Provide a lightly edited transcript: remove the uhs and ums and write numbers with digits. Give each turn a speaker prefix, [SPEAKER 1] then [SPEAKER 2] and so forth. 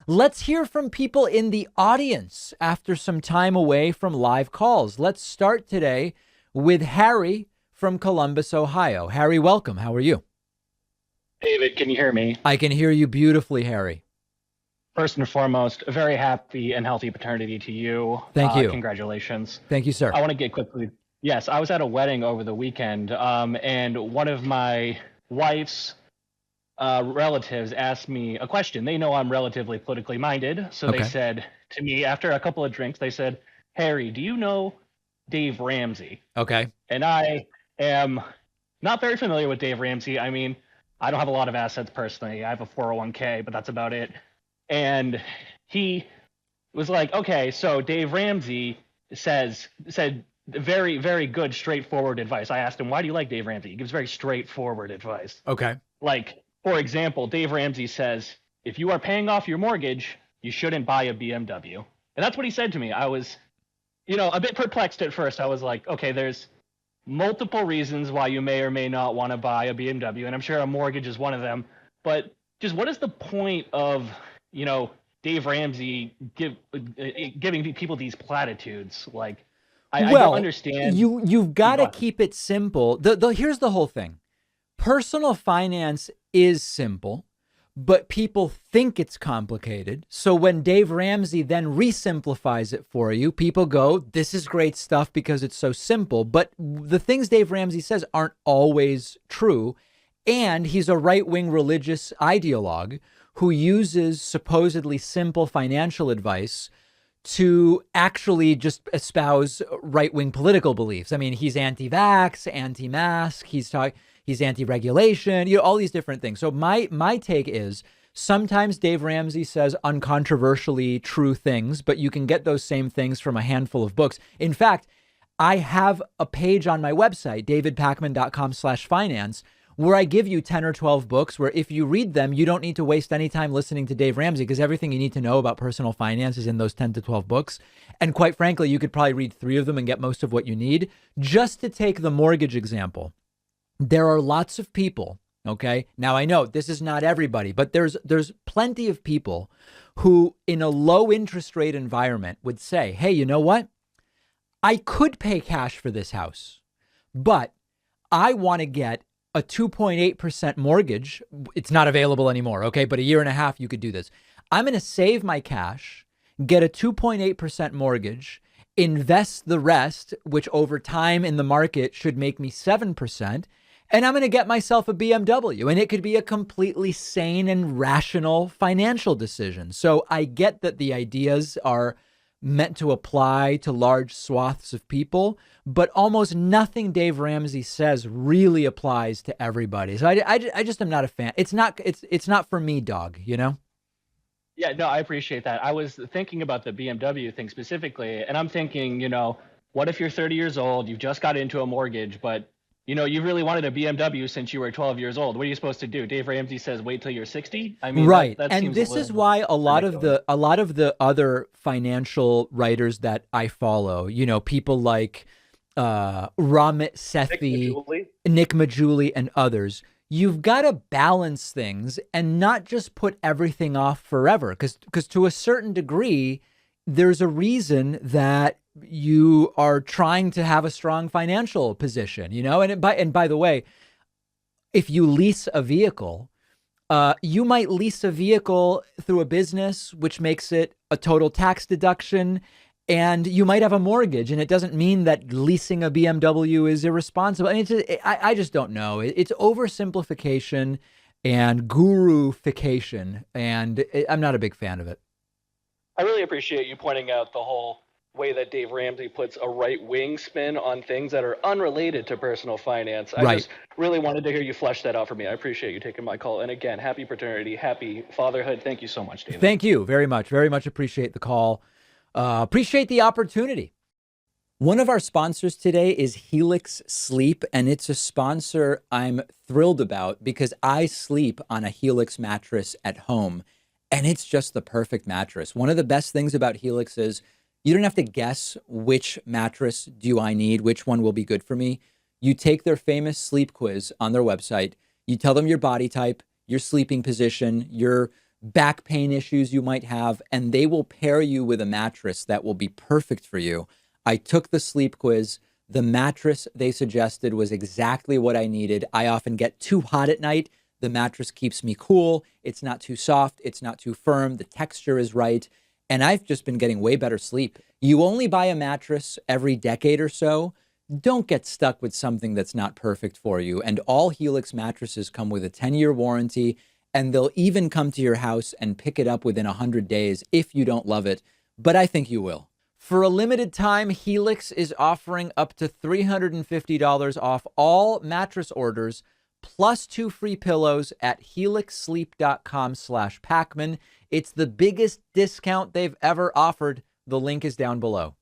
[SPEAKER 1] Let's hear from people in the audience after some time away from live calls. Let's start today with Harry from Columbus, Ohio. Harry, welcome. How are you?
[SPEAKER 2] David, can you hear me?
[SPEAKER 1] I can hear you beautifully, Harry.
[SPEAKER 2] First and foremost, a very happy and healthy paternity to you.
[SPEAKER 1] Thank you.
[SPEAKER 2] Congratulations.
[SPEAKER 1] Thank you, sir.
[SPEAKER 2] I want to get quickly. Yes, I was at a wedding over the weekend, and one of my wife's relatives asked me a question. They know I'm relatively politically minded, so they
[SPEAKER 1] Okay.
[SPEAKER 2] said to me after a couple of drinks, they said, "Harry, do you know Dave Ramsey?"
[SPEAKER 1] Okay.
[SPEAKER 2] And I am not very familiar with Dave Ramsey. I mean, I don't have a lot of assets personally. I have a 401k, but that's about it. And he was like, okay, so Dave Ramsey said very, very good, straightforward advice. I asked him, why do you like Dave Ramsey? He gives very straightforward advice.
[SPEAKER 1] Okay.
[SPEAKER 2] Like, for example, Dave Ramsey says, if you are paying off your mortgage, you shouldn't buy a BMW. And that's what he said to me. I was, a bit perplexed at first. I was like, okay, there's multiple reasons why you may or may not want to buy a BMW, and I'm sure a mortgage is one of them. But just what is the point of, Dave Ramsey giving people these platitudes? Like, I don't understand.
[SPEAKER 1] You've got to keep it simple. Here's the whole thing. Personal finance is simple, but people think it's complicated. So when Dave Ramsey then re-simplifies it for you, people go, this is great stuff because it's so simple. But the things Dave Ramsey says aren't always true. And he's a right-wing religious ideologue who uses supposedly simple financial advice to actually just espouse right-wing political beliefs. I mean, he's anti-vax, anti-mask, he's anti-regulation, all these different things. So my take is sometimes Dave Ramsey says uncontroversially true things, but you can get those same things from a handful of books. In fact, I have a page on my website, davidpakman.com/finance, where I give you 10 or 12 books where if you read them, you don't need to waste any time listening to Dave Ramsey because everything you need to know about personal finance is in those 10 to 12 books. And quite frankly, you could probably read 3 of them and get most of what you need. Just to take the mortgage example, there are lots of people, okay? Now, I know this is not everybody, but there's plenty of people who in a low interest rate environment would say, hey, you know what? I could pay cash for this house, but I want to get a 2.8% mortgage. It's not available anymore, okay? But a year and a half, you could do this. I'm going to save my cash, get a 2.8% mortgage, invest the rest, which over time in the market should make me 7%. And I'm going to get myself a BMW, and it could be a completely sane and rational financial decision. So I get that the ideas are meant to apply to large swaths of people, but almost nothing Dave Ramsey says really applies to everybody. So I just am not a fan. It's not for me, dog,
[SPEAKER 2] Yeah, no, I appreciate that. I was thinking about the BMW thing specifically, and I'm thinking, what if you're 30 years old, you've just got into a mortgage, but you really wanted a BMW since you were 12 years old. What are you supposed to do? Dave Ramsey says, wait till you're 60. I mean,
[SPEAKER 1] right.
[SPEAKER 2] That
[SPEAKER 1] and
[SPEAKER 2] seems
[SPEAKER 1] this is why a lot of the other financial writers that I follow, people like Ramit Sethi, Nick Majuli, and others, you've got to balance things and not just put everything off forever. Because to a certain degree, there's a reason that you are trying to have a strong financial position, and by the way, if you lease a vehicle, you might lease a vehicle through a business, which makes it a total tax deduction, and you might have a mortgage, and it doesn't mean that leasing a BMW is irresponsible. I mean, I just don't know. It's oversimplification and gurufication, and I'm not a big fan of it.
[SPEAKER 2] I really appreciate you pointing out the whole way that Dave Ramsey puts a right-wing spin on things that are unrelated to personal finance. I just really wanted to hear you flesh that out for me. I appreciate you taking my call. And again, happy paternity, happy fatherhood. Thank you so much, David.
[SPEAKER 1] Thank you very much. Very much appreciate the call. Appreciate the opportunity. One of our sponsors today is Helix Sleep, and it's a sponsor I'm thrilled about because I sleep on a Helix mattress at home, and it's just the perfect mattress. One of the best things about Helix is you don't have to guess which mattress do I need, which one will be good for me. You take their famous sleep quiz on their website. You tell them your body type, your sleeping position, your back pain issues you might have, and they will pair you with a mattress that will be perfect for you. I took the sleep quiz. The mattress they suggested was exactly what I needed. I often get too hot at night. The mattress keeps me cool. It's not too soft. It's not too firm. The texture is right. And I've just been getting way better sleep. You only buy a mattress every decade or so. Don't get stuck with something that's not perfect for you. And all Helix mattresses come with a 10-year warranty, and they'll even come to your house and pick it up within 100 days if you don't love it. But I think you will. For a limited time, Helix is offering up to $350 off all mattress orders, plus 2 free pillows at helixsleep.com/Pacman. It's the biggest discount they've ever offered. The link is down below.